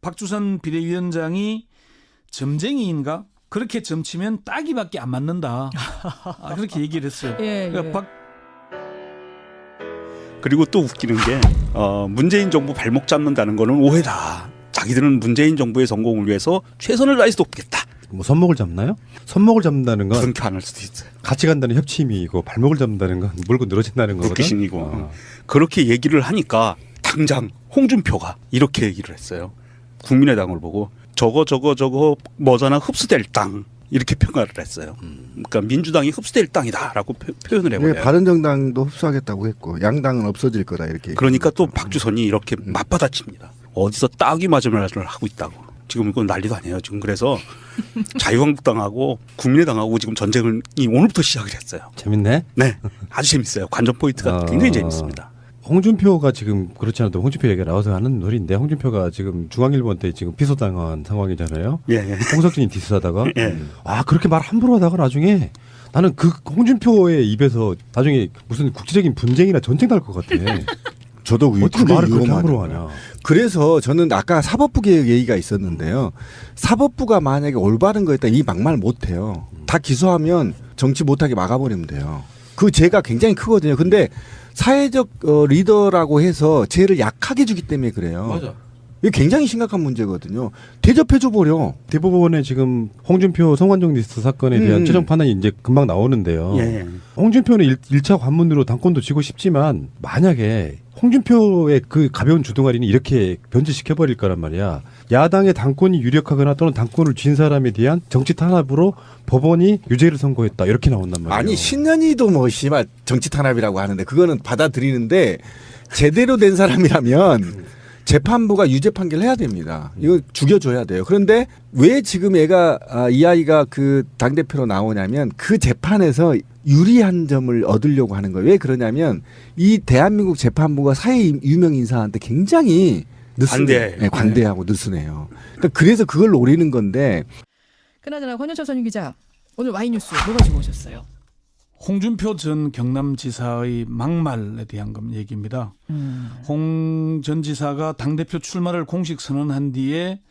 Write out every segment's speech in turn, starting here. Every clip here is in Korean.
박주선 비대위원장이 점쟁이인가? 그렇게 점치면 따기밖에 안 맞는다. 그렇게 얘기를 했어요. 예, 그러니까 그리고 또 웃기는 게 문재인 정부 발목 잡는다는 거는 오해다. 자기들은 문재인 정부의 성공을 위해서 최선을 다해서 돕겠다. 뭐 손목을 잡나요? 손목을 잡는다는 건 그렇게 안 할 수도 있어요. 같이 간다는 협치임이고 발목을 잡는다는 건 물고 늘어진다는 거거든. 웃기신이고 그렇게 얘기를 하니까 당장 홍준표가 이렇게 얘기를 했어요. 국민의당을 보고 저거 뭐잖아 흡수될 땅 이렇게 평가를 했어요. 그러니까 민주당이 흡수될 땅이다라고 표현을 해버려요. 네, 바른정당도 흡수하겠다고 했고 양당은 없어질 거다 이렇게. 그러니까 또 박주선이 이렇게 맞받아칩니다. 어디서 따귀 맞은 말을 하고 있다고. 지금 이건 난리도 아니에요. 지금 그래서 자유한국당하고 국민의당하고 지금 전쟁을 오늘부터 시작을 했어요. 재밌네. 네, 아주 재밌어요. 관전 포인트가 굉장히 재밌습니다. 홍준표가 지금 그렇지 않아도 홍준표 얘기가 나와서 하는 놀인데 홍준표가 지금 중앙일보한테 지금 피소당한 상황이잖아요. 예. 홍석진이 디스하다가 예. 그렇게 말 함부로 하다가 나중에 나는 그 홍준표의 입에서 나중에 무슨 국제적인 분쟁이나 전쟁 날 것 같아. 저도 어떻게 말을 그렇게 함부로 하냐. 그래서 저는 아까 사법부 개혁 얘기가 있었는데요. 사법부가 만약에 올바른 거였다 이 막말 못해요. 다 기소하면 정치 못하게 막아버리면 돼요. 그 죄가 굉장히 크거든요. 근데 사회적 리더라고 해서 죄를 약하게 주기 때문에 그래요. 맞아. 이게 굉장히 심각한 문제거든요. 대접해줘 버려. 대법원에 지금 홍준표 성완종 리스트 사건에 대한 최종 판단이 이제 금방 나오는데요. 예. 홍준표는 1차 관문으로 당권도 쥐고 싶지만 만약에 홍준표의 그 가벼운 주둥아리는 이렇게 변질시켜버릴 거란 말이야. 야당의 당권이 유력하거나 또는 당권을 쥔 사람에 대한 정치 탄압으로 법원이 유죄를 선고했다. 이렇게 나온단 말이에요. 아니 신년이도 뭐 씨발 정치 탄압이라고 하는데 그거는 받아들이는데 제대로 된 사람이라면 재판부가 유죄 판결을 해야 됩니다. 이거 죽여줘야 돼요. 그런데 왜 지금 이 아이가 그 당대표로 나오냐면 그 재판에서 유리한 점을 얻으려고 하는 거예요. 왜 그러냐면 이 대한민국 재판부가 사회 유명 인사한테 굉장히 관대하고 느슨해요. 그러니까 그래서 그걸 노리는 건데. 그나저나 권현철 선임 기자 오늘 와이뉴스 뭐 가지고 오셨어요? 홍준표 전 경남지사의 막말에 대한 얘기입니다. 홍 전 지사가 당대표 출마를 공식 선언한 뒤에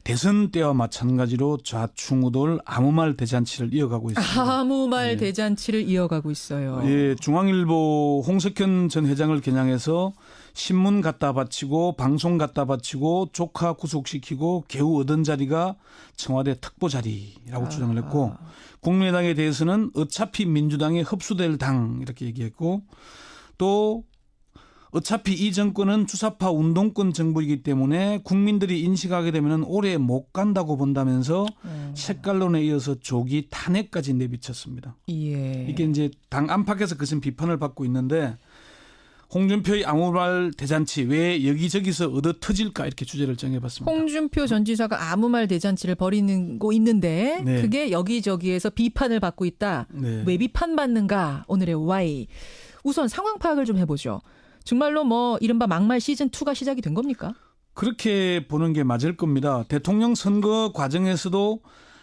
대선 때와 마찬가지로 좌충우돌 아무 말 대잔치를 이어가고 있습니다. 아무 말 대잔치를 이어가고 있어요. 예, 중앙일보 홍석현 전 회장을 겨냥해서 신문 갖다 바치고 방송 갖다 바치고 조카 구속시키고 겨우 얻은 자리가 청와대 특보 자리라고 주장을 했고 국민의당에 대해서는 어차피 민주당에 흡수될 당 이렇게 얘기했고 또 어차피 이 정권은 주사파 운동권 정부이기 때문에 국민들이 인식하게 되면 오래 못 간다고 본다면서 색깔론에 이어서 조기 탄핵까지 내비쳤습니다. 예. 이게 이제 당 안팎에서 것은 비판을 받고 있는데 홍준표의 아무 말 대잔치 왜 여기저기서 얻어 터질까 이렇게 주제를 정해봤습니다. 홍준표 전 지사가 아무 말 대잔치를 벌이고 있는데 네. 그게 여기저기에서 비판을 받고 있다. 네. 왜 비판받는가? 오늘의 Y. 우선 상황 파악을 좀 해보죠. 정말로 뭐 이른바 막말 시즌2가 시작이 된 겁니까? 그렇게 보는 게 맞을 겁니다. 대통령 선거 과정에서도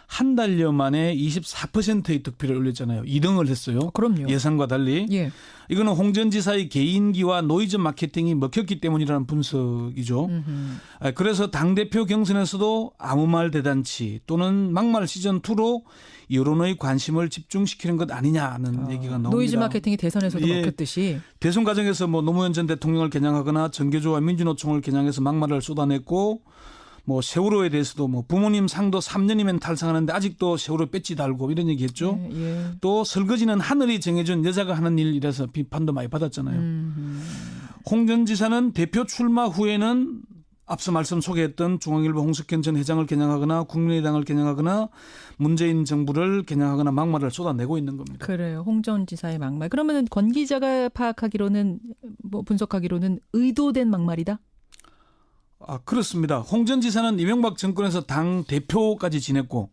한 달여 만에 24%의 득표를 올렸잖아요. 2등을 했어요. 그럼요. 예상과 달리. 예. 이거는 홍 전 지사의 개인기와 노이즈 마케팅이 먹혔기 때문이라는 분석이죠. 그래서 당대표 경선에서도 아무 말 대잔치 또는 막말 시즌2로 여론의 관심을 집중시키는 것 아니냐는 얘기가 나옵니다. 노이즈 마케팅이 대선에서도 먹혔듯이. 대선 과정에서 뭐 노무현 전 대통령을 겨냥하거나 정계조와 민주노총을 겨냥해서 막말을 쏟아냈고 뭐 세월호에 대해서도 뭐 부모님 상도 3년이면 탈상하는데 아직도 세월호 배지 달고 이런 얘기했죠. 예. 또 설거지는 하늘이 정해준 여자가 하는 일이라서 비판도 많이 받았잖아요. 홍 전 지사는 대표 출마 후에는 앞서 말씀 소개했던 중앙일보 홍석현 전 회장을 겨냥하거나 국민의당을 겨냥하거나 문재인 정부를 겨냥하거나 막말을 쏟아내고 있는 겁니다. 그래요. 홍 전 지사의 막말. 그러면 권 기자가 파악하기로는 뭐 분석하기로는 의도된 막말이다? 그렇습니다. 홍 전 지사는 이명박 정권에서 당 대표까지 지냈고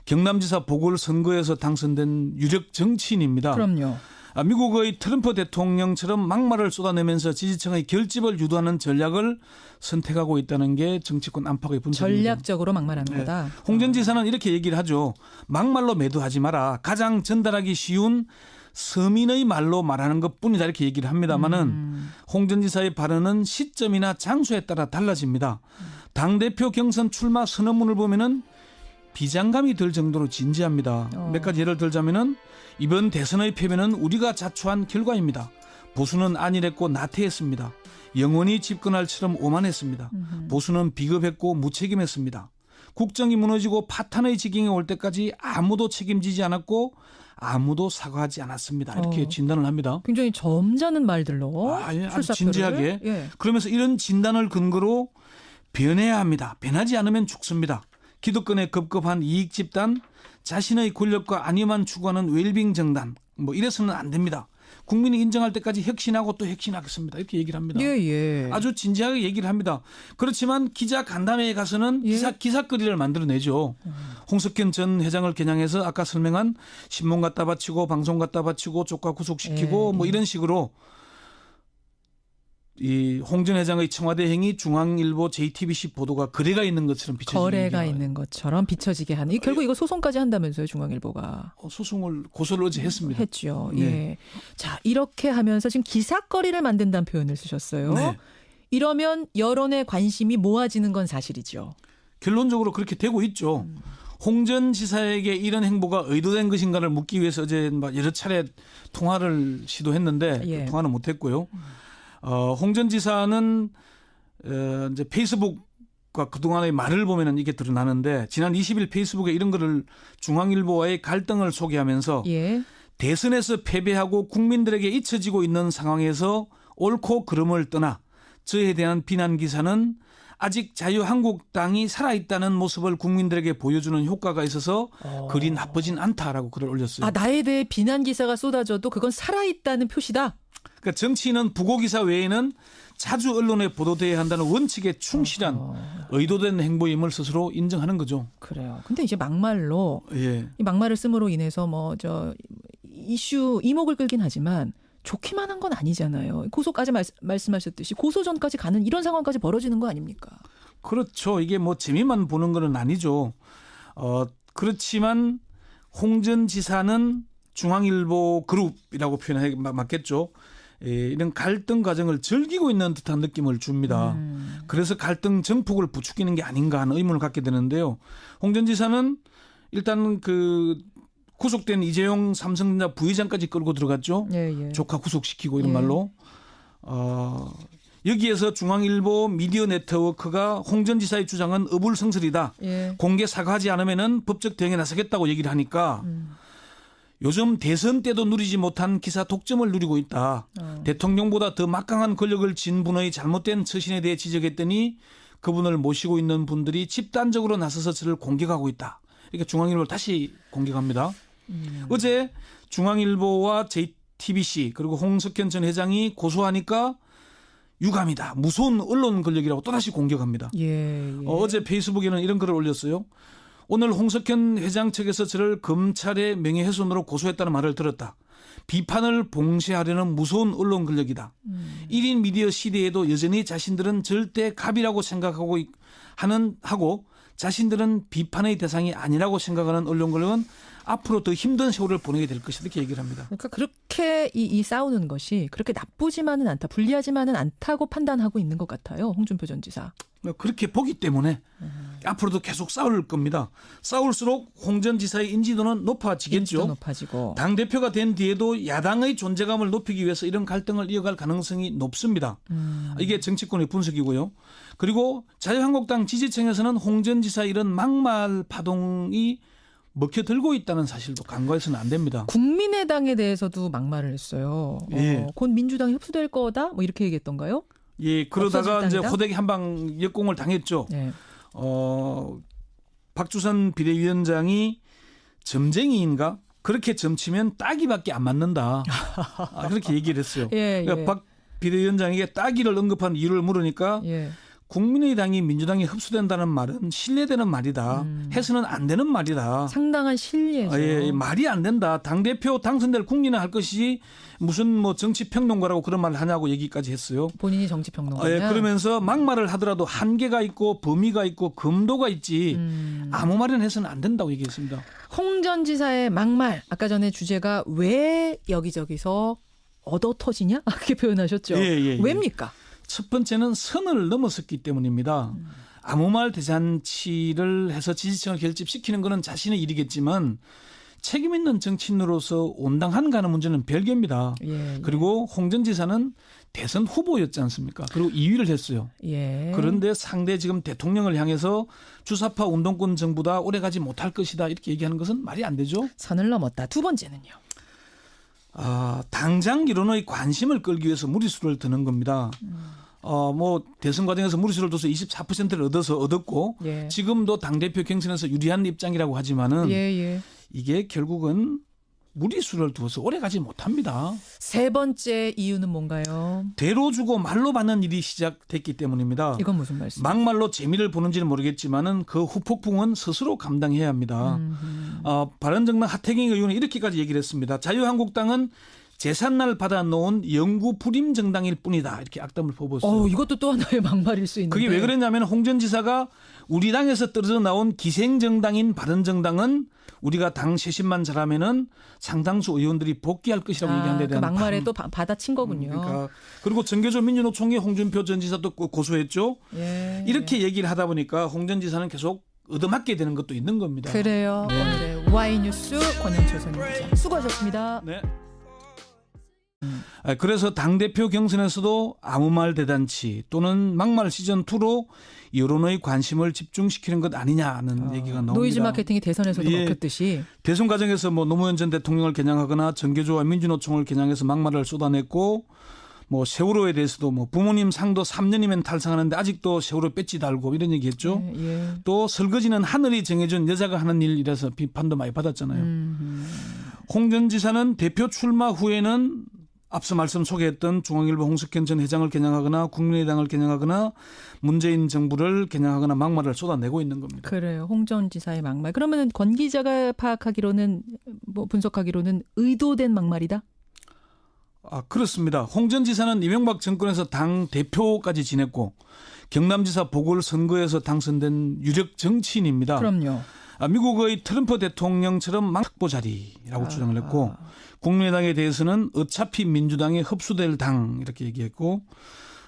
경남지사 보궐선거에서 당선된 유력 정치인입니다. 그럼요. 미국의 트럼프 대통령처럼 막말을 쏟아내면서 지지층의 결집을 유도하는 전략을 선택하고 있다는 게 정치권 안팎의 분석입니다. 전략적으로 막말하는 거다. 홍 전 지사는 이렇게 얘기를 하죠. 막말로 매도하지 마라. 가장 전달하기 쉬운 서민의 말로 말하는 것뿐이다 이렇게 얘기를 합니다마는 홍 전 지사의 발언은 시점이나 장소에 따라 달라집니다. 당대표 경선 출마 선언문을 보면은 비장감이 들 정도로 진지합니다. 몇 가지 예를 들자면은 이번 대선의 패배는 우리가 자초한 결과입니다. 보수는 안일했고 나태했습니다. 영원히 집권할처럼 오만했습니다. 보수는 비겁했고 무책임했습니다. 국정이 무너지고 파탄의 지경에 올 때까지 아무도 책임지지 않았고 아무도 사과하지 않았습니다. 이렇게 진단을 합니다. 굉장히 점잖은 말들로 아주 출사표를. 진지하게. 예. 그러면서 이런 진단을 근거로 변해야 합니다. 변하지 않으면 죽습니다. 기득권에 급급한 이익 집단, 자신의 권력과 안위만 추구하는 웰빙 정당, 뭐 이래서는 안 됩니다. 국민이 인정할 때까지 혁신하고 또 혁신하겠습니다. 이렇게 얘기를 합니다. 예. 아주 진지하게 얘기를 합니다. 그렇지만 기자 간담회에 가서는 예. 기사거리를 만들어내죠. 홍석현 전 회장을 겨냥해서 아까 설명한 신문 갖다 바치고 방송 갖다 바치고 조카 구속시키고 예. 뭐 이런 식으로 이 홍 전 회장의 청와대 행위 중앙일보 JTBC 보도가 거래가 있는 것처럼 비춰지게 거래가 있는 것처럼 비춰지게 하는. 결국 이거 소송까지 한다면서요, 중앙일보가. 소송을 고소를 어제 했습니다. 했죠. 네. 예. 자, 이렇게 하면서 지금 기사거리를 만든다는 표현을 쓰셨어요. 네. 이러면 여론의 관심이 모아지는 건 사실이죠. 결론적으로 그렇게 되고 있죠. 홍 전 지사에게 이런 행보가 의도된 것인가를 묻기 위해서 어제 여러 차례 통화를 시도했는데 예. 통화는 못했고요. 홍 전 지사는 이제 페이스북과 그동안의 말을 보면은 이게 드러나는데 지난 20일 페이스북에 이런 글을 중앙일보와의 갈등을 소개하면서 예. 대선에서 패배하고 국민들에게 잊혀지고 있는 상황에서 옳고 그름을 떠나 저에 대한 비난 기사는 아직 자유한국당이 살아있다는 모습을 국민들에게 보여주는 효과가 있어서 글이 나쁘진 않다라고 글을 올렸어요. 아, 나에 대해 비난 기사가 쏟아져도 그건 살아있다는 표시다. 그러니까 정치인은 부고 기사 외에는 자주 언론에 보도돼야 한다는 원칙에 충실한 의도된 행보임을 스스로 인정하는 거죠. 그래요. 근데 이제 막말로 예. 이 막말을 씀으로 인해서 이슈 이목을 끌긴 하지만 좋기만 한 건 아니잖아요. 고소까지 말씀하셨듯이 고소전까지 가는 이런 상황까지 벌어지는 거 아닙니까? 그렇죠. 이게 뭐 재미만 보는 건 아니죠. 그렇지만 홍 전 지사는 중앙일보 그룹이라고 표현하기 맞겠죠. 이런 갈등 과정을 즐기고 있는 듯한 느낌을 줍니다. 그래서 갈등 정폭을 부추기는 게 아닌가 하는 의문을 갖게 되는데요. 홍 전 지사는 일단 그 구속된 이재용 삼성전자 부회장까지 끌고 들어갔죠. 예. 조카 구속시키고 이런 예. 말로. 여기에서 중앙일보 미디어 네트워크가 홍 전 지사의 주장은 어불성설이다. 예. 공개 사과하지 않으면은 법적 대응에 나서겠다고 얘기를 하니까 요즘 대선 때도 누리지 못한 기사 독점을 누리고 있다. 대통령보다 더 막강한 권력을 쥔 분의 잘못된 처신에 대해 지적했더니 그분을 모시고 있는 분들이 집단적으로 나서서 저를 공격하고 있다. 이렇게 중앙일보를 다시 공격합니다. 어제 중앙일보와 JTBC 그리고 홍석현 전 회장이 고소하니까 유감이다. 무서운 언론 권력이라고 또다시 공격합니다. 예. 어제 페이스북에는 이런 글을 올렸어요. 오늘 홍석현 회장 측에서 저를 검찰의 명예훼손으로 고소했다는 말을 들었다. 비판을 봉쇄하려는 무서운 언론 권력이다. 1인 미디어 시대에도 여전히 자신들은 절대 갑이라고 생각하고 하고 자신들은 비판의 대상이 아니라고 생각하는 언론 권력은 앞으로 더 힘든 세월을 보내게 될 것이다. 이렇게 얘기를 합니다. 그러니까 그렇게 이 싸우는 것이 그렇게 나쁘지만은 않다, 불리하지만은 않다고 판단하고 있는 것 같아요. 홍준표 전 지사. 그렇게 보기 때문에 앞으로도 계속 싸울 겁니다. 싸울수록 홍 전 지사의 인지도는 높아지겠죠. 인지도 높아지고. 당대표가 된 뒤에도 야당의 존재감을 높이기 위해서 이런 갈등을 이어갈 가능성이 높습니다. 이게 정치권의 분석이고요. 그리고 자유한국당 지지층에서는 홍 전 지사 이런 막말 파동이 먹혀들고 있다는 사실도 간과해서는 안 됩니다. 국민의당에 대해서도 막말을 했어요. 예. 곧 민주당이 흡수될 거다? 뭐 이렇게 얘기했던가요? 예, 그러다가 없어질 이제 당이다? 호되게 한방 역공을 당했죠. 예. 박주선 비대위원장이 점쟁이인가? 그렇게 점치면 따기밖에 안 맞는다. 그렇게 얘기를 했어요. 예. 그러니까 박 비대위원장에게 따기를 언급한 이유를 물으니까 예. 국민의당이 민주당에 흡수된다는 말은 신뢰되는 말이다. 해서는 안 되는 말이다. 상당한 신뢰죠. 예, 말이 안 된다. 당대표 당선될 국민은 할 것이 무슨 뭐 정치평론가라고 그런 말을 하냐고 얘기까지 했어요. 본인이 정치평론가냐? 예, 그러면서 막말을 하더라도 한계가 있고 범위가 있고 금도가 있지 아무 말이나 해서는 안 된다고 얘기했습니다. 홍 전 지사의 막말. 아까 전에 주제가 왜 여기저기서 얻어 터지냐? 그렇게 표현하셨죠. 예. 왜입니까? 첫 번째는 선을 넘어섰기 때문입니다. 아무 말 대잔치를 해서 지지층을 결집시키는 것은 자신의 일이겠지만 책임 있는 정치인으로서 온당한가 하는 문제는 별개입니다. 예, 예. 그리고 홍 전 지사는 대선 후보였지 않습니까? 그리고 2위를 했어요. 예. 그런데 상대 지금 대통령을 향해서 주사파 운동권 정부다 오래가지 못할 것이다 이렇게 얘기하는 것은 말이 안 되죠. 선을 넘었다. 두 번째는요. 당장 여론의 관심을 끌기 위해서 무리수를 드는 겁니다. 뭐 대선 과정에서 무리수를 둬서 24%를 얻었고 예. 지금도 당대표 경선에서 유리한 입장이라고 하지만은 예, 예. 이게 결국은 무리수를 두어서 오래가지 못합니다. 세 번째 이유는 뭔가요? 대로 주고 말로 받는 일이 시작됐기 때문입니다. 이건 무슨 말씀? 막말로 재미를 보는지는 모르겠지만은 그 후폭풍은 스스로 감당해야 합니다. 바른정당 하태경 의원은 이렇게까지 얘기를 했습니다. 자유한국당은 재산날 받아놓은 영구 불임 정당일 뿐이다. 이렇게 악담을 퍼붓었어요. 이것도 또 하나의 막말일 수 있는데. 그게 왜 그랬냐면 홍 전 지사가 우리 당에서 떨어져 나온 기생정당인 바른정당은 우리가 당 쇄신만 잘하면은 상당수 의원들이 복귀할 것이라고 얘기한 데 그 대한 막말에 또 받아친 거군요. 그러니까 그리고 정계조 민주노총의 홍준표 전 지사도 고소했죠. 예. 이렇게 얘기를 하다 보니까 홍 전 지사는 계속 얻어맞게 되는 것도 있는 겁니다. 그래요. 네. 오늘의 Y뉴스 권영철 선임기자 수고하셨습니다. 네. 그래서 당대표 경선에서도 아무 말 대잔치 또는 막말 시즌2로 여론의 관심을 집중시키는 것 아니냐는 얘기가 나옵니다. 노이즈 마케팅이 대선에서도 예. 먹혔듯이. 대선 과정에서 뭐 노무현 전 대통령을 겨냥하거나 정계조와 민주노총을 겨냥해서 막말을 쏟아냈고 뭐 세월호에 대해서도 뭐 부모님 상도 3년이면 탈상하는데 아직도 세월호 배지 달고 이런 얘기했죠. 예. 또 설거지는 하늘이 정해준 여자가 하는 일이라서 비판도 많이 받았잖아요. 홍 전 지사는 대표 출마 후에는 앞서 말씀 소개했던 중앙일보 홍석현 전 회장을 겨냥하거나 국민의당을 겨냥하거나 문재인 정부를 겨냥하거나 막말을 쏟아내고 있는 겁니다. 그래요. 홍 전 지사의 막말. 그러면 권 기자가 파악하기로는 뭐 분석하기로는 의도된 막말이다? 그렇습니다. 홍 전 지사는 이명박 정권에서 당 대표까지 지냈고 경남지사 보궐선거에서 당선된 유력 정치인입니다. 그럼요. 미국의 트럼프 대통령처럼 특보 자리라고 주장을 했고 국민의당에 대해서는 어차피 민주당에 흡수될 당 이렇게 얘기했고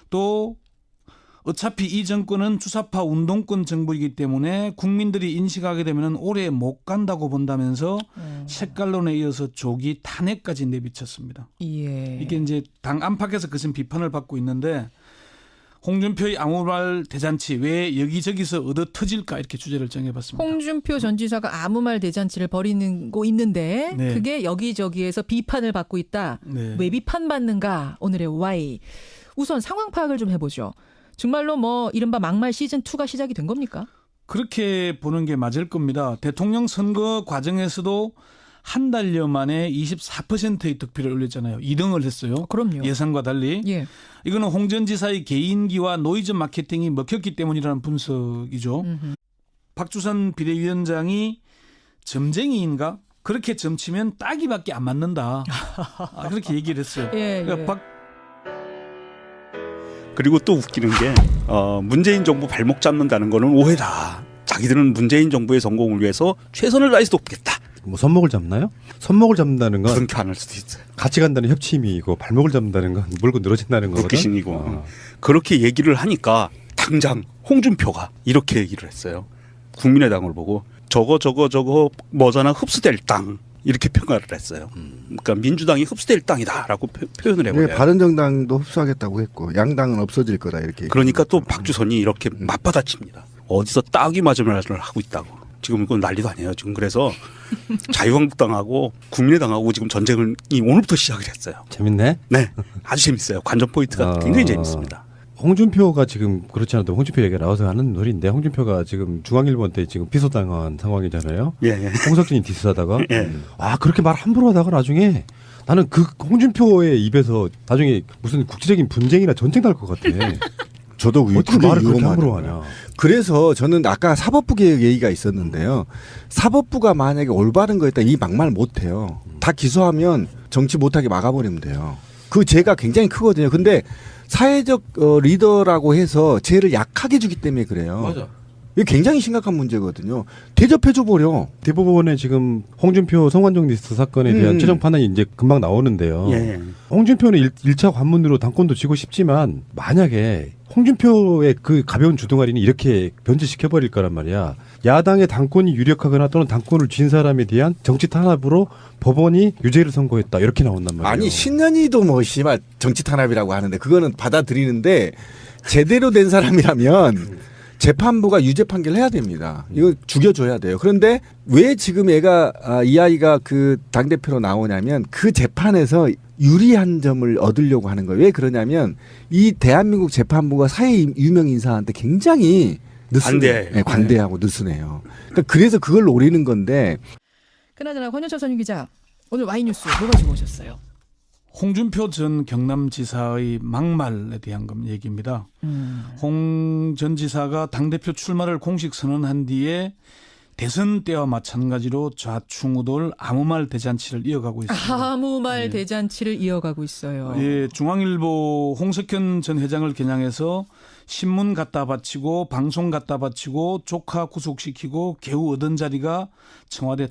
또 어차피 이 정권은 주사파 운동권 정부이기 때문에 국민들이 인식하게 되면 오래 못 간다고 본다면서 색깔론에 이어서 조기 탄핵까지 내비쳤습니다. 예. 이게 이제 당 안팎에서 것은 비판을 받고 있는데 홍준표의 아무 말 대잔치 왜 여기저기서 얻어 터질까 이렇게 주제를 정해봤습니다. 홍준표 전 지사가 아무 말 대잔치를 벌이고 있는데 네. 그게 여기저기에서 비판을 받고 있다. 네. 왜 비판받는가? 오늘의 Y. 우선 상황 파악을 좀 해보죠. 정말로 뭐 이른바 막말 시즌2가 시작이 된 겁니까? 그렇게 보는 게 맞을 겁니다. 대통령 선거 과정에서도 한 달여 만에 24%의 득표를 올렸잖아요. 2등을 했어요. 그럼요. 예상과 달리. 예. 이거는 홍 전 지사의 개인기와 노이즈 마케팅이 먹혔기 때문이라는 분석이죠. 박주선 비대위원장이 점쟁이인가? 그렇게 점치면 따기밖에 안 맞는다. 그렇게 얘기를 했어요. 예, 그러니까 그리고 또 웃기는 게 문재인 정부 발목 잡는다는 거는 오해다. 자기들은 문재인 정부의 성공을 위해서 최선을 다해서 돕겠다. 뭐 손목을 잡나요? 손목을 잡는다는 건 그렇게 안 할 수도 있어요. 같이 간다는 협치임이고 발목을 잡는다는 건 물고 늘어진다는 거거든. 국기신이고 그렇게 얘기를 하니까 당장 홍준표가 이렇게 얘기를 했어요. 국민의당을 보고 저거 뭐잖아 흡수될 땅 이렇게 평가를 했어요. 그러니까 민주당이 흡수될 땅이다라고 표현을 해버려요. 바른정당도 흡수하겠다고 했고 양당은 없어질 거다 이렇게. 그러니까 또 박주선이 이렇게 맞받아칩니다. 어디서 따기 맞으면을 하고 있다고. 지금 이건 난리도 아니에요. 지금 그래서 자유한국당하고 국민의당하고 지금 전쟁이 오늘부터 시작을 했어요. 재밌네. 네, 아주 재밌어요. 관전 포인트가 굉장히 재밌습니다. 홍준표가 지금 그렇지 않아도 홍준표 얘기가 나와서 하는 놀인데 홍준표가 지금 중앙일보한테 지금 피소당한 상황이잖아요. 예. 홍석진이 디스하다가 예. 그렇게 말 함부로 하다가 나중에 나는 그 홍준표의 입에서 나중에 무슨 국제적인 분쟁이나 전쟁 날 것 같아. 저도 어떻게 말을 그렇게 함부로 하냐. 그래서 저는 아까 사법부 개혁 얘기가 있었는데요. 사법부가 만약에 올바른 거였다 이 막말 못해요. 다 기소하면 정치 못하게 막아버리면 돼요. 그 죄가 굉장히 크거든요. 근데 사회적 리더라고 해서 죄를 약하게 주기 때문에 그래요. 맞아. 이게 굉장히 심각한 문제거든요. 대접해줘 버려. 대법원에 지금 홍준표 성완종 리스트 사건에 대한 최종 판단이 이제 금방 나오는데요. 예. 홍준표는 1차 관문으로 당권도 쥐고 싶지만 만약에 홍준표의 그 가벼운 주둥아리는 이렇게 변질시켜 버릴 거란 말이야. 야당의 당권이 유력하거나 또는 당권을 쥔 사람에 대한 정치 탄압으로 법원이 유죄를 선고했다 이렇게 나온단 말이에요. 아니 신년이도 뭐 씨발 정치 탄압이라고 하는데 그거는 받아들이는데 제대로 된 사람이라면 재판부가 유죄 판결을 해야 됩니다. 이거 죽여줘야 돼요. 그런데 왜 지금 이 아이가 그 당대표로 나오냐면 그 재판에서 유리한 점을 얻으려고 하는 거예요. 왜 그러냐면 이 대한민국 재판부가 사회 유명 인사한테 굉장히 관대하고 느슨해요. 그러니까 그래서 그걸 노리는 건데. 그나저나 권현철 선임 기자 오늘 와이뉴스 뭐 가지고 오셨어요? 홍준표 전 경남지사의 막말에 대한 얘기입니다. 홍 전 지사가 당대표 출마를 공식 선언한 뒤에 대선 때와 마찬가지로 좌충우돌 아무 말 대잔치를 이어가고 있습니다. 아무 말 대잔치를 이어가고 있어요. 예, 중앙일보 홍석현 전 회장을 겨냥해서 신문 갖다 바치고 방송 갖다 바치고 조카 구속시키고 겨우 얻은 자리가 청와대